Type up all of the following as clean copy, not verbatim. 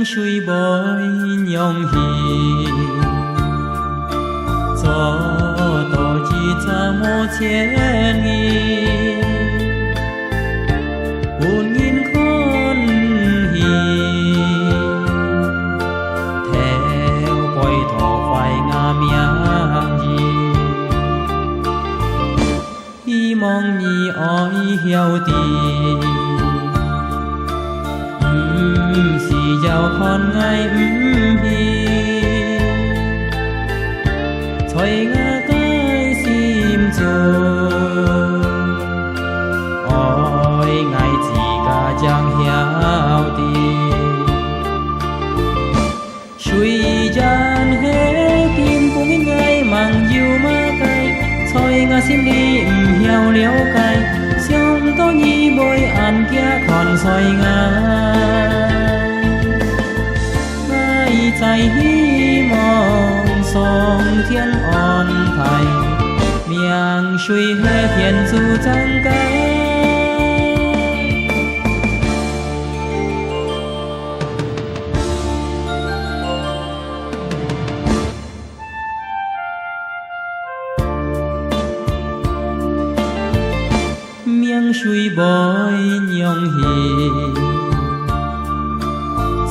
suy bơi nhong hi cho tổ chỉ cha mô千nghìn buồn nghìn con hi theo bồi thọ phải ngà miang gì hy mong nhị oi hiếu tiền xì giàu con ngay hi thôi ngã cái sim rồi ôi ngày chỉ cả chẳng hiếu tiền suy gian hết kim cũng ngay mang yêu ma cay thôi ngã sim đi hiếu liễu cay xiong to nhi bôi ăn kia còn soi ngãใจhy mong song thiên on thành miệng suy hết hiện dù chẳng cái miệng suy bôi nhong hi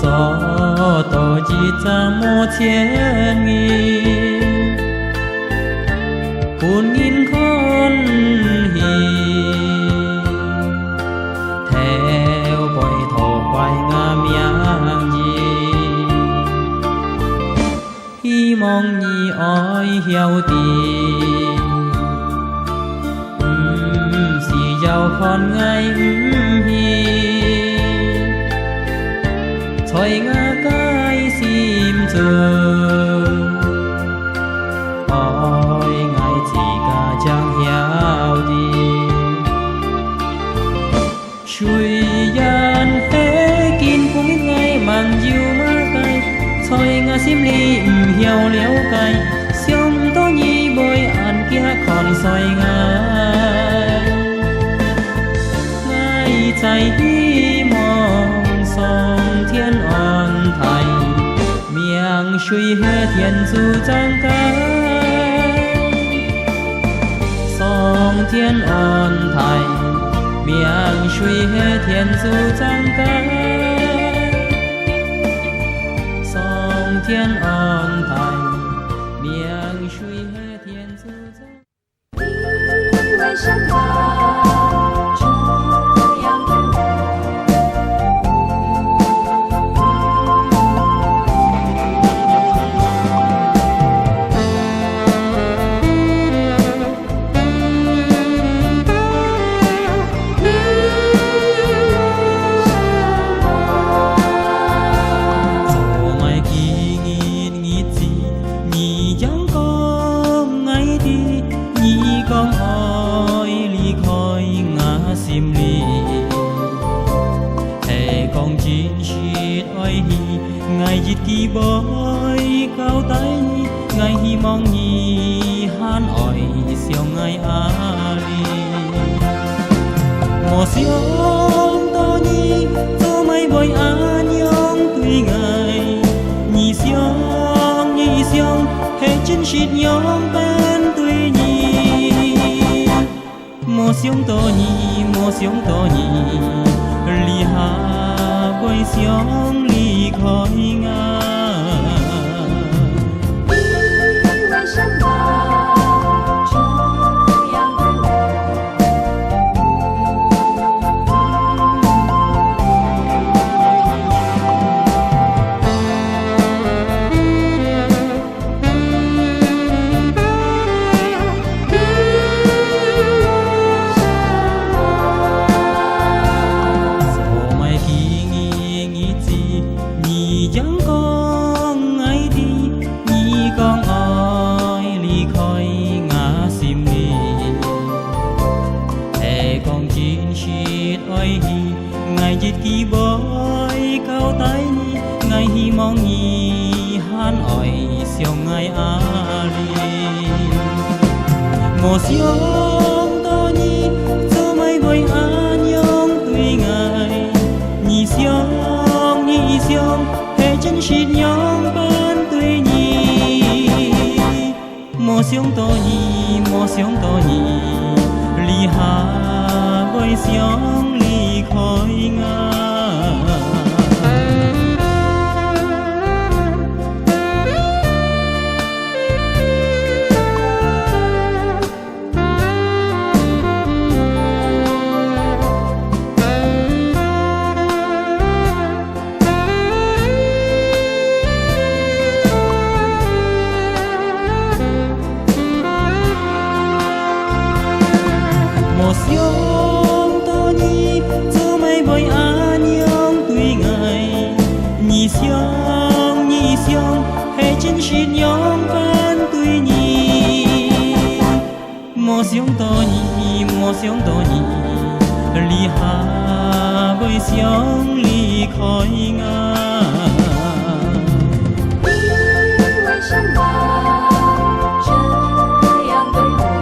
cho tổ chỉ cha mô千nghìn buồn nghìn con hi theo bồi thọ quay ngà miang gì hy mong nhị oi hiếu tiền xì giàu con ngay hi thôi ngã cái sim chờ ôi ngày chỉ cả chẳng hiếu đi chui gian thế kín cũng biết ngay mang yêu má cay thôi ngã sim li hiếu liễu cay xiong to nhi bôi ăn kia còn soi ngã ngay trái đi mong song thiên on thành miệng suy hết hiện dù chẳng cái song thiên on thành miệng suy hết hiện dù chẳng cái song thiên on thành miệng suy hết hiện dù chẳng为什么这样的ngày dịp kỳ bơi cao tay ngày hy mong nhì han ỏi siêu ngày ali một siêu to nhi cho mấy bồi an nhong tùy ngày nhì siêu hết chân shit nhong bên tùy nhì một siêu to nhi li ha quay xiong ly khỏi ngã为什么这样的chẳng con ai đi nhị con ơi ly khỏi ngã sim đi thề con chín shit ơi hi ngày dịp kỳ bơi cao tay ngày hy mong nhị han ỏi siêu ngày ali một siêu to nhi cho mấy bồi an nhong tùy ngày nhị siêu mô xiong tô nhì ly hà với xiong ly khói nga xiong tô nhi dù mây bồi an nhong tùy ngày nhì xiong hay chân shit nhong van tùy nhì mô xiong tô nhi ly hà với xiong ly khói nga 你为什么这样对我？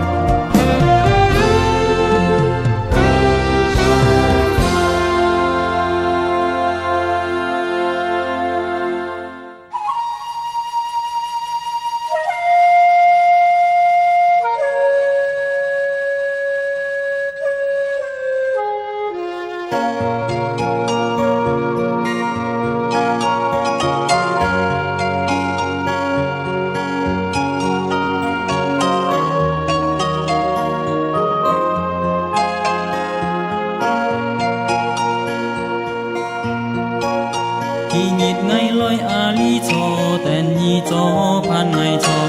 kỳ nhịp ngày lối ali cho tên nhi cho phan ngày cho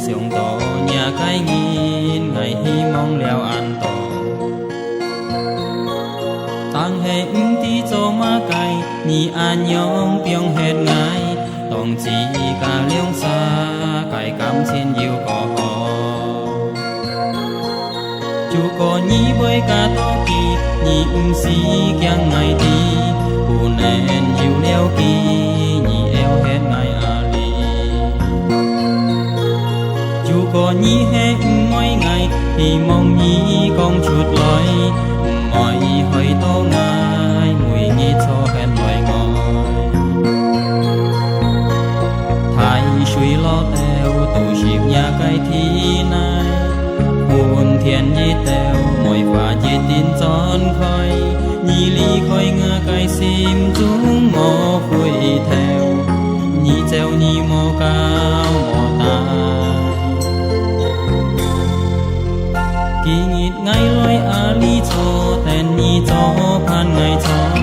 xiong to nhà cái nghìn ngày hy mong leo an to tăng hệ ti cho ma cày nhi an nhong piong hết ngày tòng chỉ cả liông xa cày cam xin yêu có họ chú có nhi với cả to kỳ nhi si kiang ngày đi cụ nên yêu leo kỳ nhị eo hết ngày ali chú có nhị hết mỗi ngày thì mong nhị con chuột lối mọi hơi to ngài mùi nhị cho hết loài ngồi thay suy lo theo tu ship nhà cái thi này buồn thiên nhị teo mỗi pha nhị tin tròn khơi nhị ly khói nga cái sim chúng mò khui theo nhị treo nhị mò cao mò tai kỳ nhịt ngày lối ali cho tên nhị cho phan ngày cho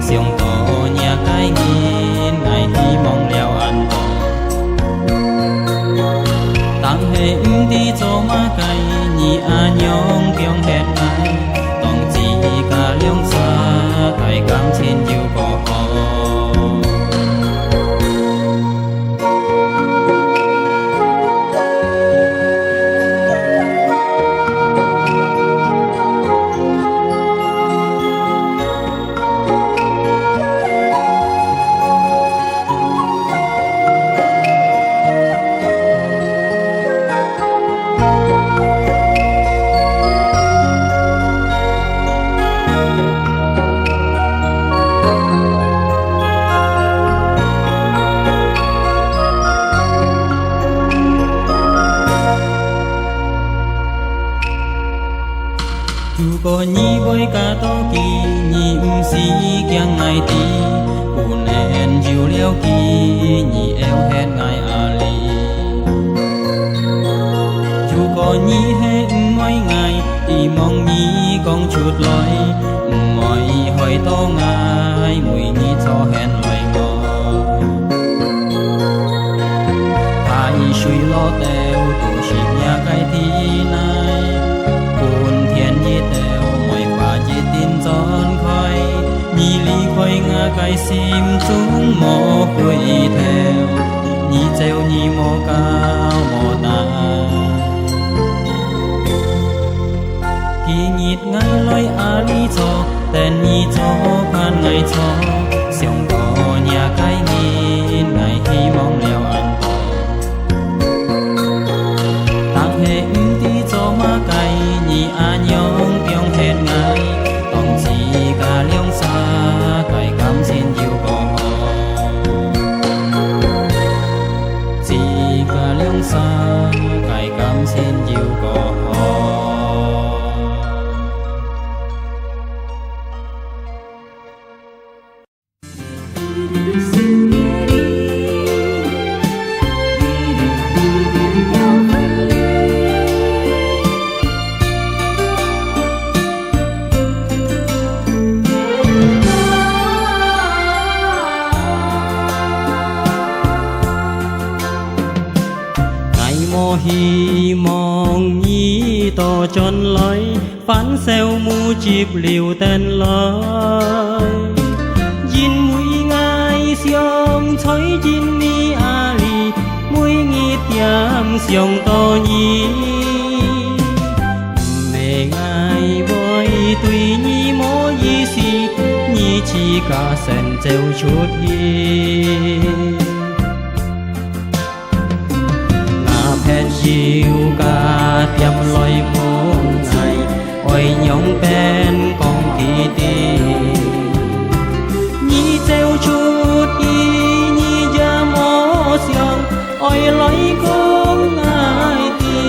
xiong to nhà cái nghìn ngày hy mong leo ăn to tăng hệ đi cho ma cái nhị a nhong piong hết ngày tòng chỉ cả liông xa cày cam xin yêu có họ chú có nhi với cả to kỳ nhị si kiang ngày ti cụ nên yêu leo kỳ nhị eo hết ngày ali chú có nhi hết mỗi ngày thì mong nhi con chuột lối mọi hơi to ngài mùi nhi cho hẹn loài ngồi thay suy lo teo tu ship nhà cái thi này buồn thiên nhị teo mỗi pha nhị tin tròn khói nhị ly khói nga cái sim chúng mò khui theo nhị treo nhị mò cao mò tai kỳ nhịt ngày lối ali cho tên nhị cho phan ngày cho xiong to nhà cái nghìn ngày hy mong leo ăn to tăng hệ ti cho ma cái nhị a nhong piong hết ngày tòng chỉ cả liông xa cày cam xin yêu có họ chỉ cả liông xa cày cam trên chiều cỏ hi mong nhi to tròn lối phán xeo mu chip liều tên lối jin mũi ngai xiong thối jin mi ali mũi nghi tiam xiong to nhi mẹ ngai boy tùy nhi mô yi si nhi chi cả sen treo chút hi hẹn chiều cả tiêm lối muôn ngày ôi nhóm bên con kỳ tì nhi treo chút y nhi ra mô xiong ôi lối con ai tì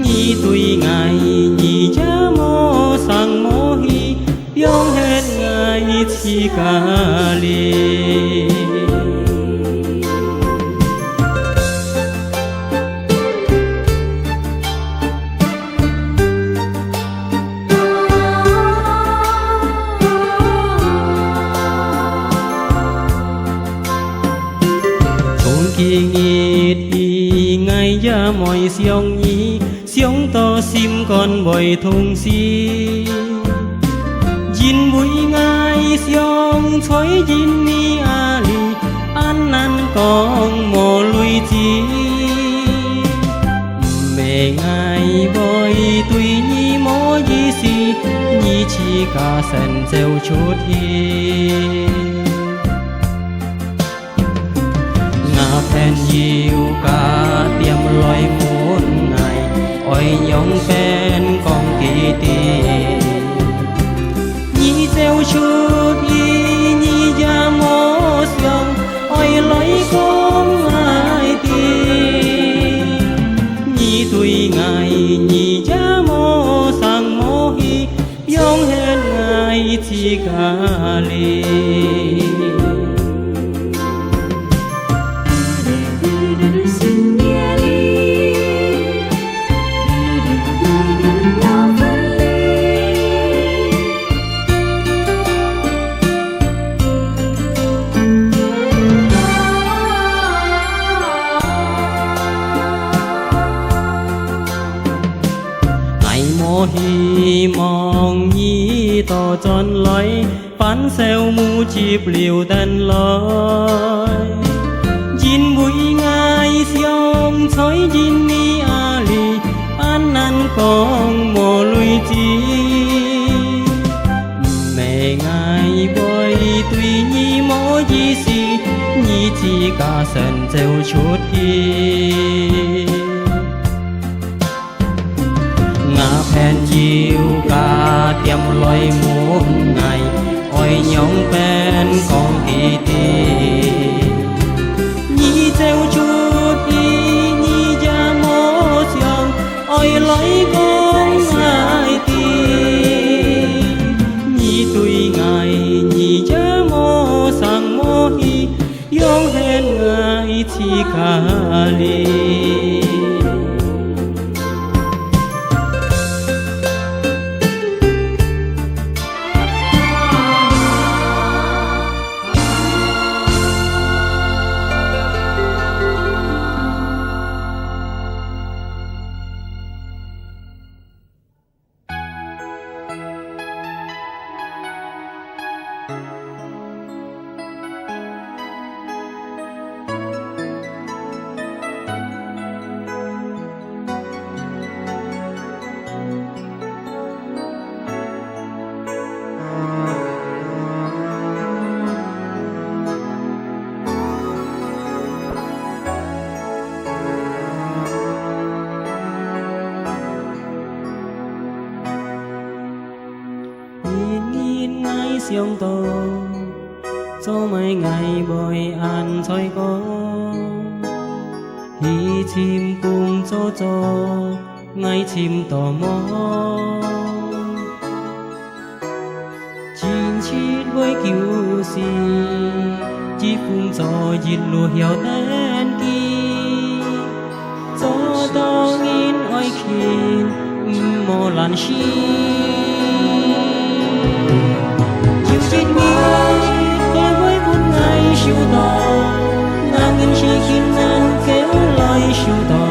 nhi tùy ngày nhi ra mô sang mô hi yong hết ngày chi cả li kỳ nghịt đi ngay ra mọi xiong nhi xiong to sim con bồi thùng si jin bụi ngay xiong thối jin mi ali ăn ăn con mồ lui chi mẹ ngay bồi tùy nhi mô di si nhi chi cả sen treo chút hi hẹn nhiều cả tiêm lối muôn ngày ôi nhóm bên con kỳ tì nhi treo chút y nhi ra mô xiong ôi lối con ai tì nhi tùy ngày nhi ra mô sang mô hi yong hẹn ngày chi cả li hi mong nhi to tròn lối phán xeo mu chip liều tên lối jin bụi ngai xiong thối jin mi ali ăn ăn con mồ lui chi mẹ ngai boy tùy nhi mô di si nhi chi cả sen treo chút hi hẹn chiều cả tiêm lối muôn ngày ôi nhóm bên con kỳ tì nhi treo chút y nhi ra mô xiong ôi lối con ai tì nhi tùy ngày nhi ra mô sang mô hi yong hẹn ngày chi cả li xiong to cho mấy ngày bồi ăn thôi có đi chim cùng cho ngay chim tò mò chín chít với kiều si chỉ phun gió dịt lùa hiểu tên kỳ gió to nghìn oi khi mò lan chi chiều chín nghìn để với buồn ngày siêu to ngang nghìn chi khi nan kéo lời siêu to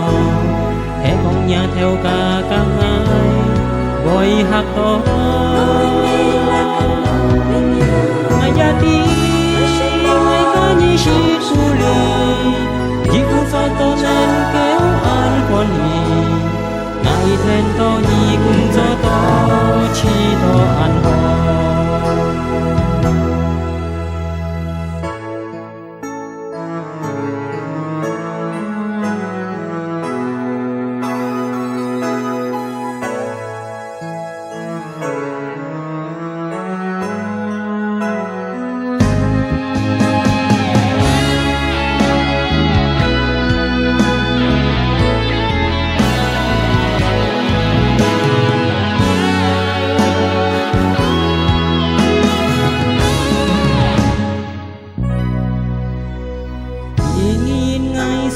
hè con nhà theo cả các ai gọi hát to ngày gia ti ngày có như chi su lì chỉ cũng cho to nên kéo an con nhì ngày thêm to nhì cũng cho to chi to an ho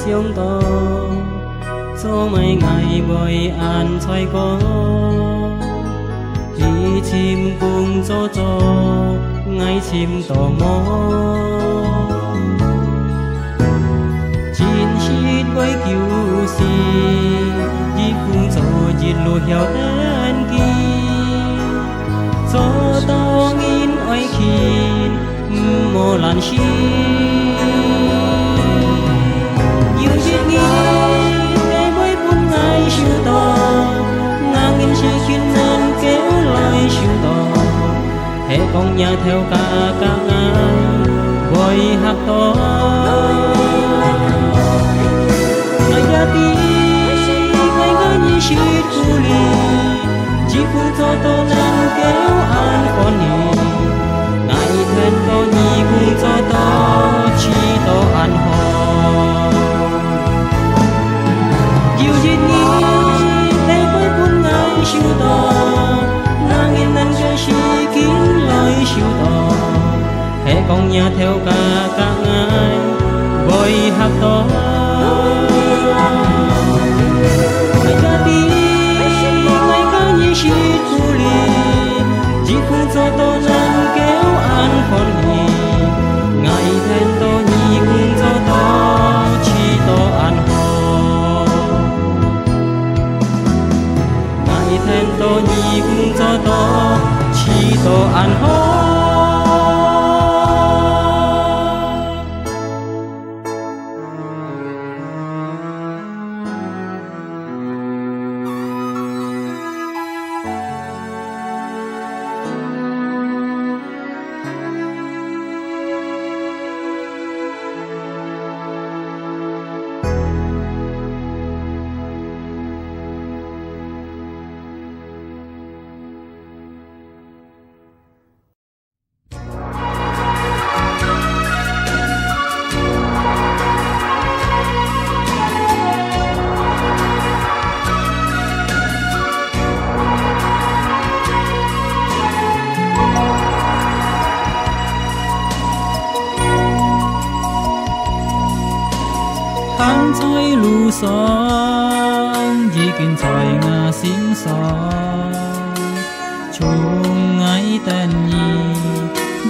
siêu to số mấy ngày bơi an xoay có đi chim cùng cho ngay chim tò mò chín chít với kiều si đi cùng cho dịt lùa hiểu tên kỳ gió to nghìn oi khi mò lan chi yêu chết nghìn để với buồn ngày siêu to ngang nghìn chi khiến nên kéo lời siêu to hè con nhà theo cả các ai gọi hát to ngày gia ti ngày ngã như chi tu li chỉ phun cho to nên kéo an con nhì ngày thêm to nhì cũng cho to chi to an ho yêu chết nghìn để với buồn ngày siêu to ngang nghìn nan cho chi kín lời siêu to hè con nhà theo cả các ai gọi hát to ngày gia ti ngày có như chi tu li chỉ phun cho to nên kéo an con nhì ngày thêm to nhì cũng cho to chi to an ho ngày thêm to nhì cũng cho to chi to an ho tháng trời lù son chỉ kinh trời ngà sim son chung ngày tên nhì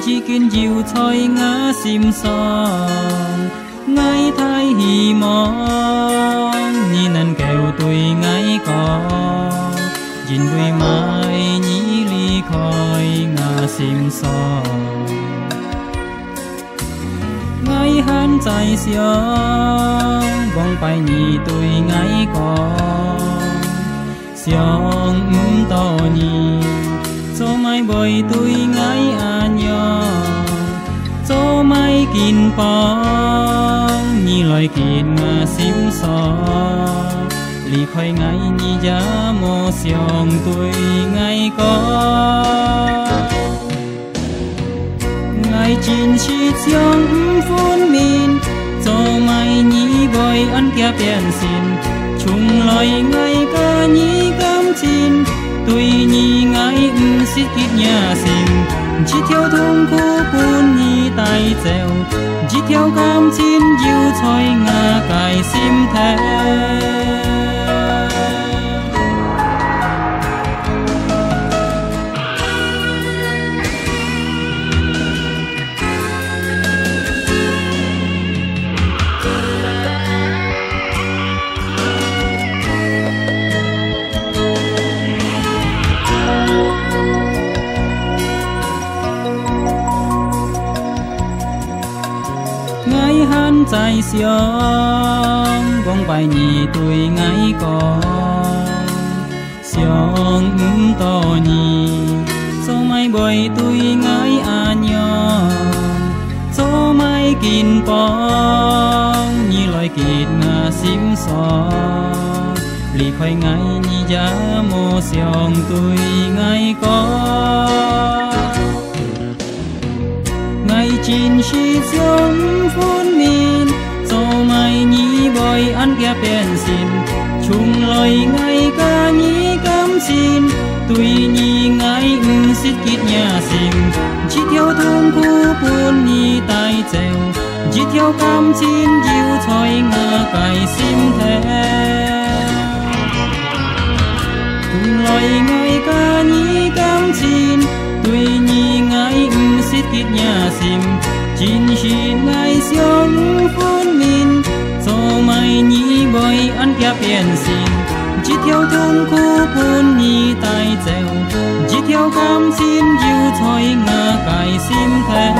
chỉ kinh diệu trời ngà sim son ngày thay hi mong ni nan kêu tuổi ngày có nhìn vui mai nhĩ ly khói ngà sim son ngày hắn trái xiong vòng bay nhì tuổi ngày có xiong to nhì cho mai bồi tuổi ngày an nhong cho mai kín bóng nhì lời kín mà sim so lì khói ngày nhì giá mô xiong tuổi ngày có ngày chín chi xiong phun min cho mai nhì bồi ăn kia biển xin chung lời ngày ca nhí cam chín tuổi nhí ngày xít kít nhà xin chỉ theo thung khu bún nhí tay dẻo chỉ theo cam chín diêu choi ngà cài sim theo hắn trái xiong bóng bài nhì tuổi ngày có xiong to nhì số mai bồi tuổi ngày nhỏ số mai kín bóng nhì loài kín ngà xím xò lì khoai ngày nhì giá mô xiong tuổi ngày có ngày chín시 xiong phun min số mai nhí bồi ăn kia biển xin chung lời ngày ca nhí cam xin tuổi nhí ngày xít kít nhà xin chỉ theo thung khu buồn nhí tay dẻo chỉ theo cam xin diêu choi ngà cài sim theo chung lời ngày ca nhí cam xin tuổi nhí ngày xít kít nhà sim chín xin ngày xiong phun min số mai nhí bồi ăn kia biển xin chỉ theo thung khu buồn nhí tay dẻo chỉ theo cam xin diêu choi ngà cài sim theo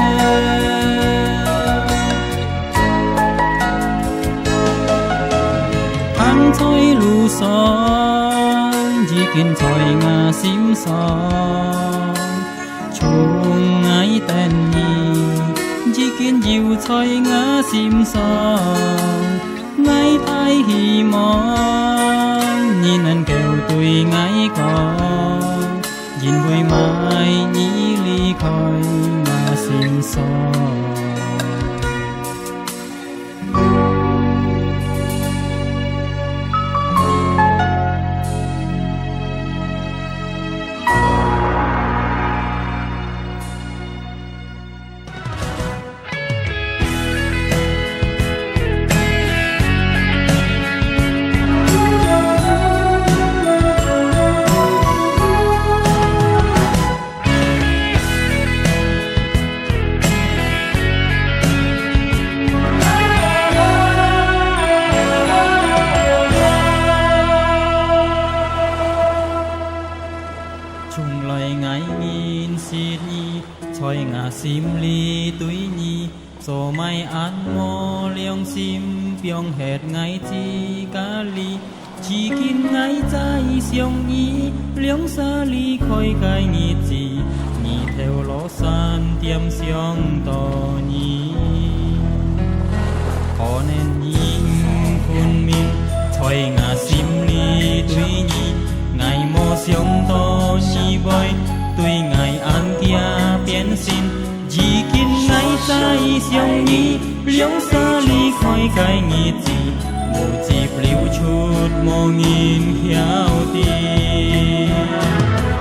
hắn choi lu son chỉ kiến choi ngà sim son chung ngày tên nhí chỉ kiến diêu choi ngà sim son ngày thay hi mong nhìn anh kêu tuổi ngày có nhìn vui mai nhí ly khói ngà sim son chung lời ngày nghìn xít nhi choi ngà sim li tuổi nhi số mai ăn mô liang sim biong het ngày chi ca li chỉ kín ngày trái xiong nhi liang sa li khoi kai nhi chi nhi theo lỗ san tiêm xiong to nhi khó nên nhi khôn min choi ngà sim li tuổi nhi ngày mô xiong to nhi bồi tuổi ngày ăn kia biển xin chỉ kín ngày trái xiong nhi liang sa li khoi kai nhi chi mù chịp liu chút mô nghìn khéo tì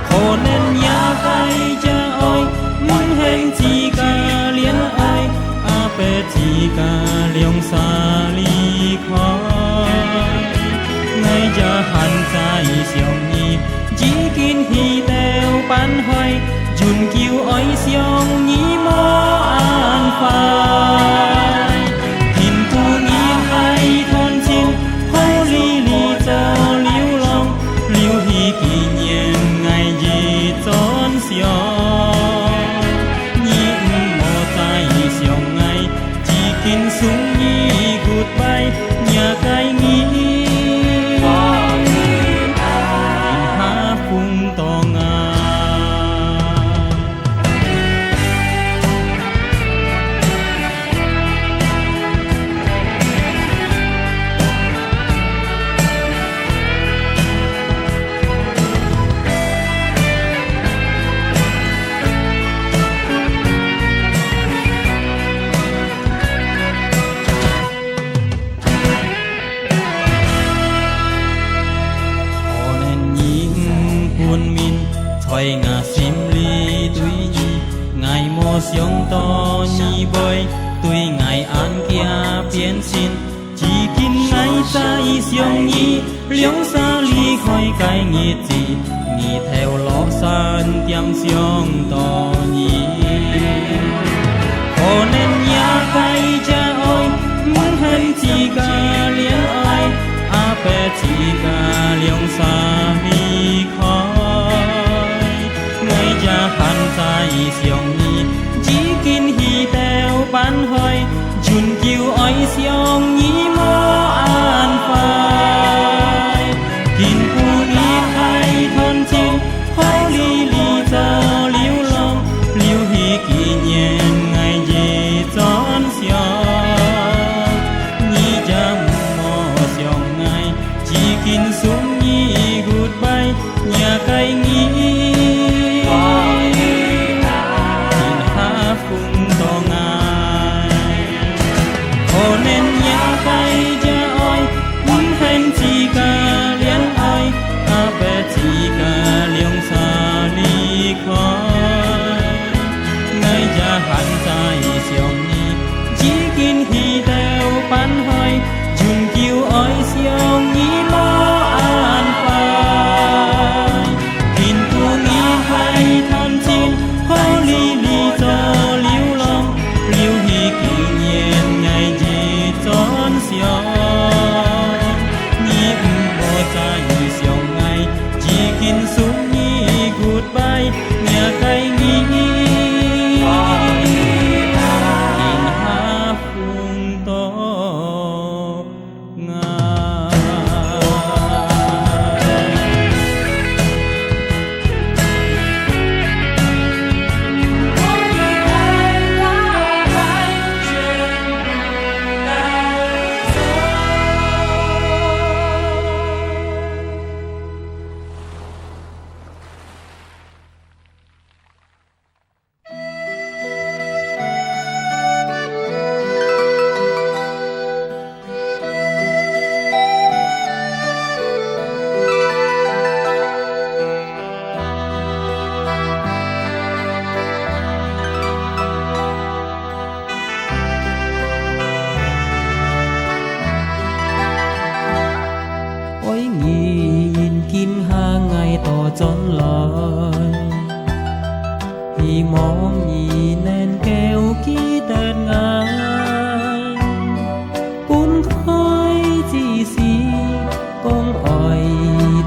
khổ nên nhà gai cha ơi muốn hẹn chi ca liên ai a pe chi ca liang sa li khoi ngày cha hàn trái xiong nhi chỉ kín hi teo pan hoi chun kiu oi xiong nhi mô an phai hin tu nhi hai thon xin hô li li cho liu long liu hi kỷ niệm ngày gì chốn xiong nhi mô trái xiong ngày chỉ kín sung nhi goodbye nhà cái nhi xiong to nhị bồi tuổi ngày an kia biến xin chỉ kín ngày ta y xiong nhị liễng xa ly khỏi cái nghiệt gì nhị theo ló san tiêm xiong to nhị cho nên nhà cái cha ơi muốn hẹn chỉ cả liên ai à bé chỉ cả liễng xa ly khỏi ngày cha hàn ta y xiong nhị chỉ kín hi theo bán hơi chun kiêu oi xiong nhị mô an phai kín cu ít hay thân chim hô li li cho liu long liu hi kỷ nhiên ngày gì chọn xiong nhị cha mô xiong ngày chỉ kín xuống nhị goodbye nhà cây nhị hàn dài xiong nhị chỉ kín hi theo bán hơi chun kiêu oi xiong nhị mô an phai kín cu nghĩ hay thân chim hô li li cho liu long liu hi kỷ nhiên ngày gì chọn xiong nhị mô dài xiong ngày chỉ kín xuống nhị goodbye nhà cây nhị chốn lời thì mong nhìn nên kêu ký tên ngài cuốn khói chỉ xí con ỏi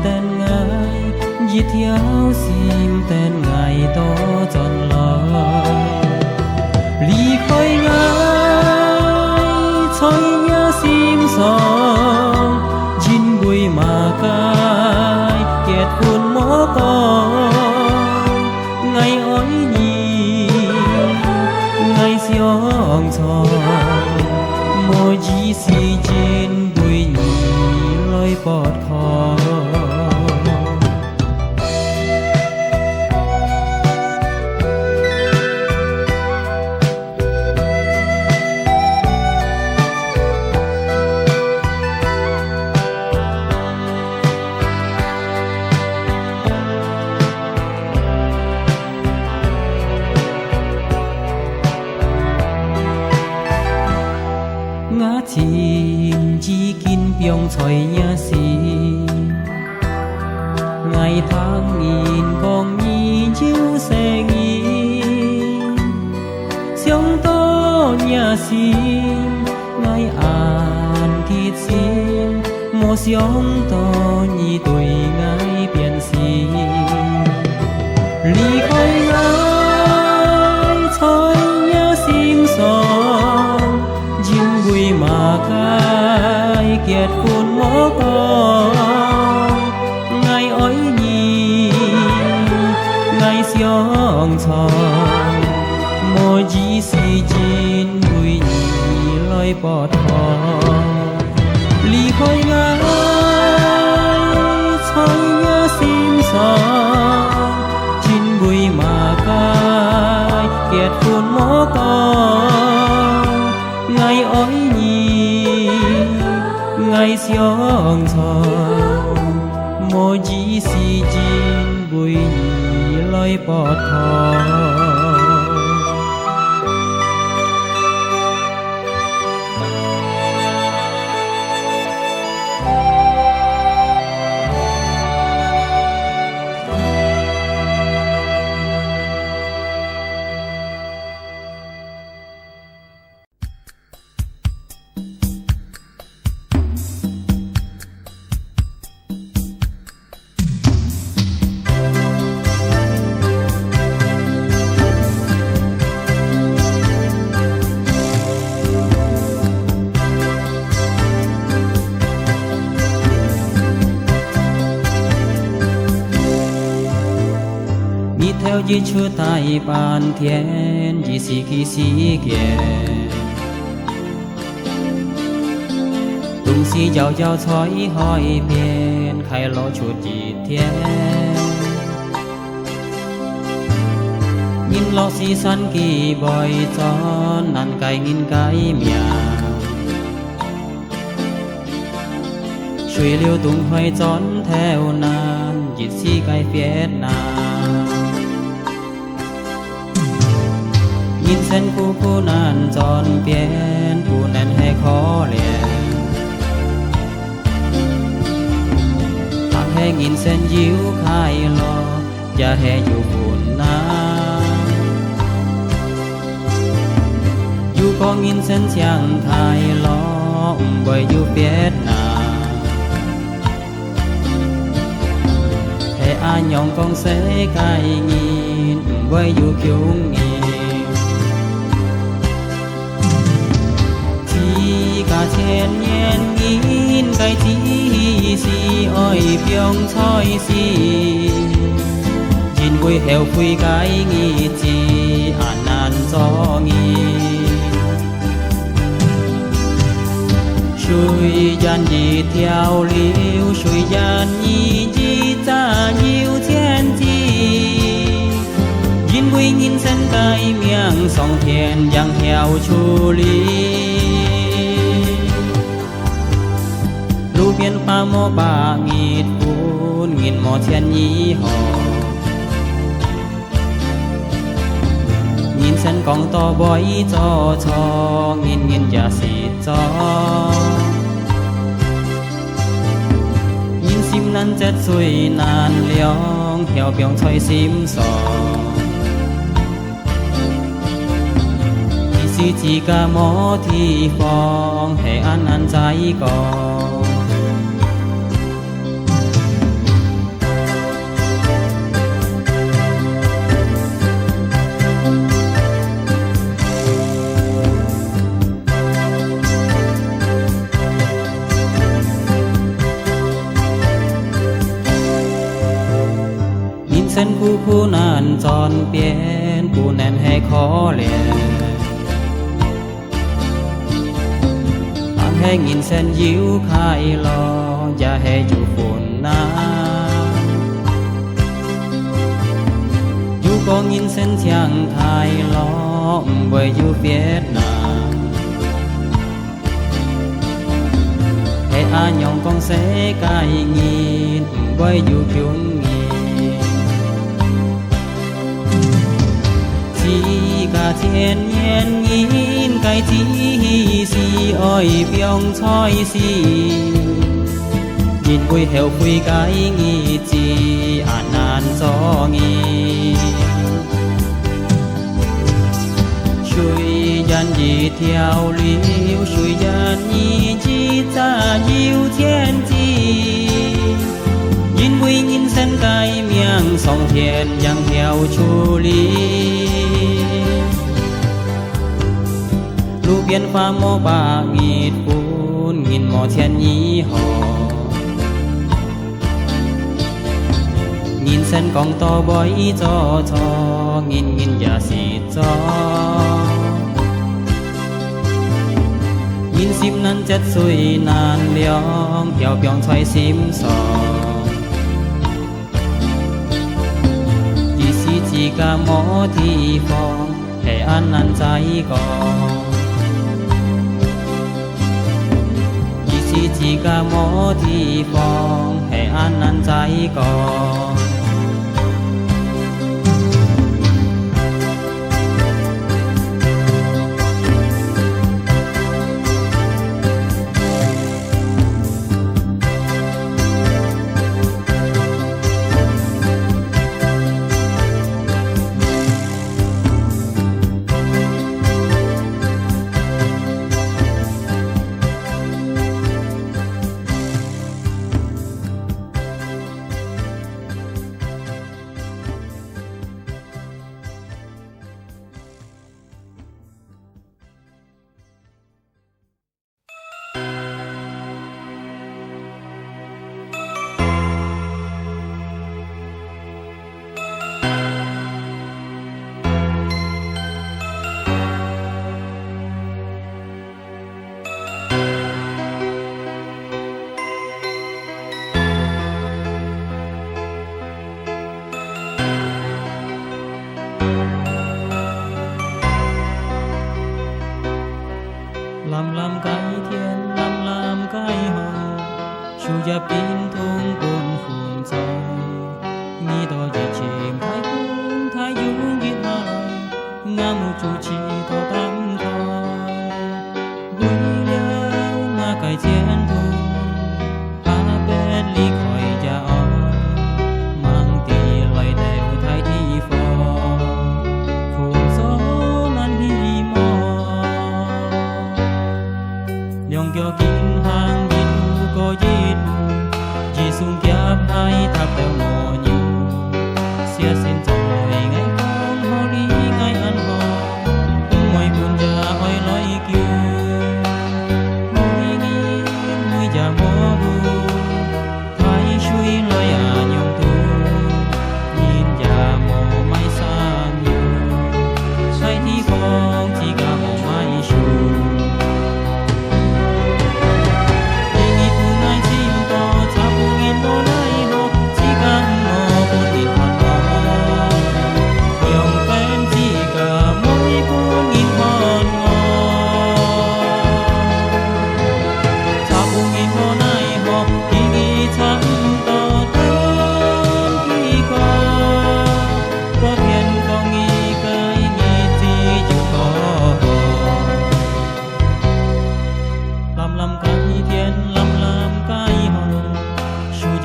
tên ngài dì theo sim tên ngài to chốn lời ly khói ngài thôi nhớ sim song chín bụi mà cay kết khuôn mó con ngày ối nhì ngày xiong tròn môi chỉ xì trên bụi nhì lối bọt khó ngã chìm chỉ kín biong choi nhà xì ngày tháng nghìn con nhi chiếu xe nghìn xiong to nhà xì ngày an thịt xin mô xiong to nhi tuổi ngày biển xì ly khói ngài choi nhà sim song bụi mà cay kiệt khuôn mó con ngày ối nhì ngày xiong tròn môi chỉ xì chín bụi nhì lối bọt khó ly khói ngài choi nhớ sim song chín bụi mà cay kiệt khuôn mó con ngày ối nhì ngày xiong tròn môi chỉ xì chín bụi nhì lối bọt khó theo chỉ chưa tai bàn thiên chỉ xì kỳ xì kề tung xì giàu giàu thói hỏi biên khai lo chuột chỉ thiên nhìn lo xì săn kỳ bòi tròn năn cay nghìn cái miệng suy liêu tung hoài tròn theo nan dịch xì cái Việt Nam nhìn sen khu khu nan tròn biên khu nan hay khó liền tặng hay nhìn sen díu khai lo cha hay dù buồn nam dù có nghìn sen chẳng thay lo bởi dù Việt Nam hệ ai nhong con sẽ cay nhìn bởi dù kiểu nghìn chỉ cả trên nhiên nghìn cái chỉ si ôi biong thoi si nhìn vui heo vui cái nghi chi an cho nghi suy gian gì theo liu suy gian nhi chi ta nhiều thiên chi nhìn vui nhìn sân cái miệng song thiên giang heo chu lý lu biên pha mô ba nghịt vun nghìn mò thiên nhi hò nhìn sân con to bói cho nghìn nghìn giả sĩ cho nhìn sim nan chết xuôi nan liong theo biong thôi sim sò si chỉ cả mó thì phong hệ ăn trái còn sen khu khu nan tròn biên khu nén hay khó liền hay nghìn sen díu khai lo cha hay dù buồn nam dù có nghìn sen chẳng khai lo bởi dù Việt Nam hay ai nhong con sẽ cay nhìn bởi dù chúng cả thiên nhiên nghìn cái chỉ si ôi biong thoi si nhìn vui heo vui cái nghi chi an cho nghi suy gian gì theo liu suy gian nhi chi ta nhiều thiên chi nhìn vui nhìn sen cái miệng song thiên giang theo chu lý lu biên pha mô ba nghịt vun nghìn mò thiên nhi hò nhìn sen con to bói cho nghìn nghìn giả sĩ cho nhìn sim nan chết xuôi nan liong theo biong thoai sim sò chỉ cả mó thì phong hệ ăn trái còn chỉ cả mó thì phong hệ ăn trái còn hai tháp tèo mò nhiều xia xin trong lời ngày con ho đi ngày ăn ho ngoài buồn già oi lối kêu mùi nghi mùi già mò bu thái suy lối nhung thu nhìn già mò mai sang nhiều sai thì phong chỉ cả mò mai sù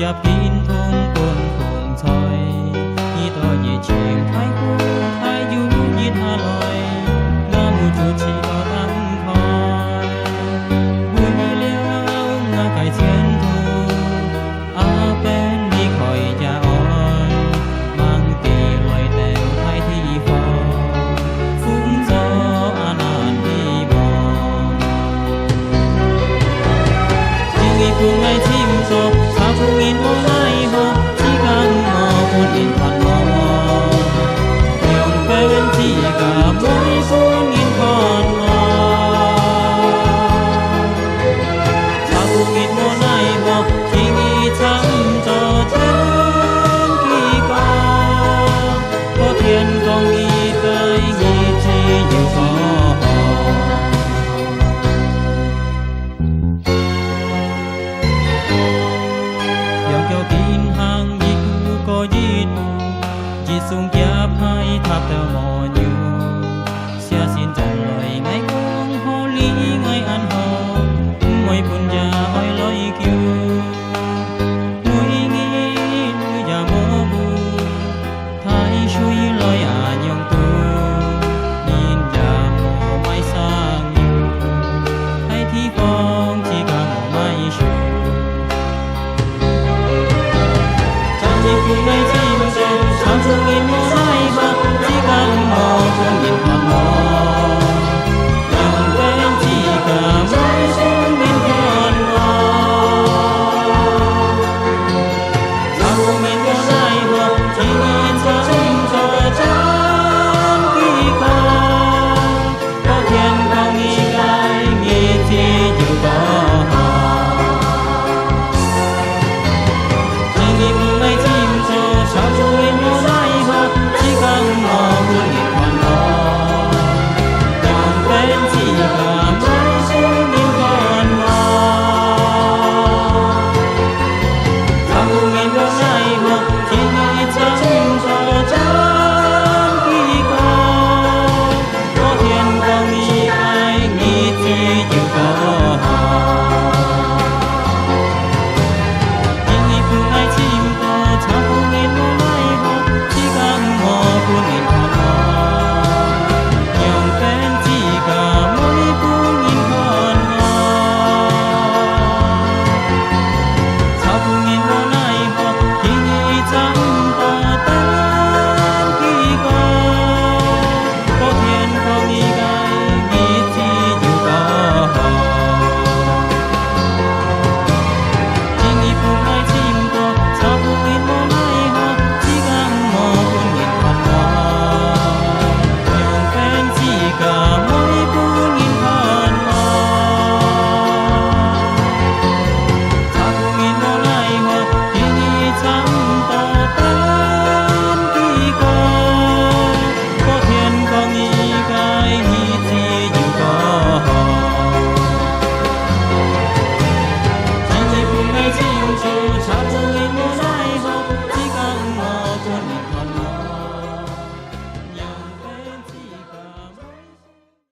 giáp kín thôn cồn cùng thôi như tôi nhẹ chuyện thái cô thái du như hà loi ngã mù chuột chỉ có tăng thôi buồn như liêu ngã cài chiến thu à bên đi khỏi nhà oi mang tì loài tèo thái thi phò phúng gió an đi bò chỉ nghĩ cùng ngày chim gió phung in mô lai ho chỉ càng mò buồn in phật mò nhung bên chỉ cả mỗi phun in còn mò cha phung in mô lai ho chỉ nghĩ chăm cho thiên kỳ có thiên con nghĩ cái nghĩ chỉ nhiều khó sung giáp hai tháp tèo mò nhiều xia xin trong lời ngày con ho lý ngày ăn ho ngoài buồn già oi lối kêu nuôi nghĩ nuôi già mô bu thái suy lối nhung tu nhìn già mô mai sang nhiều hay thi phong chỉ cả mô mai sù chẳng nhìn cùng ngày chim gió sáng sung in mô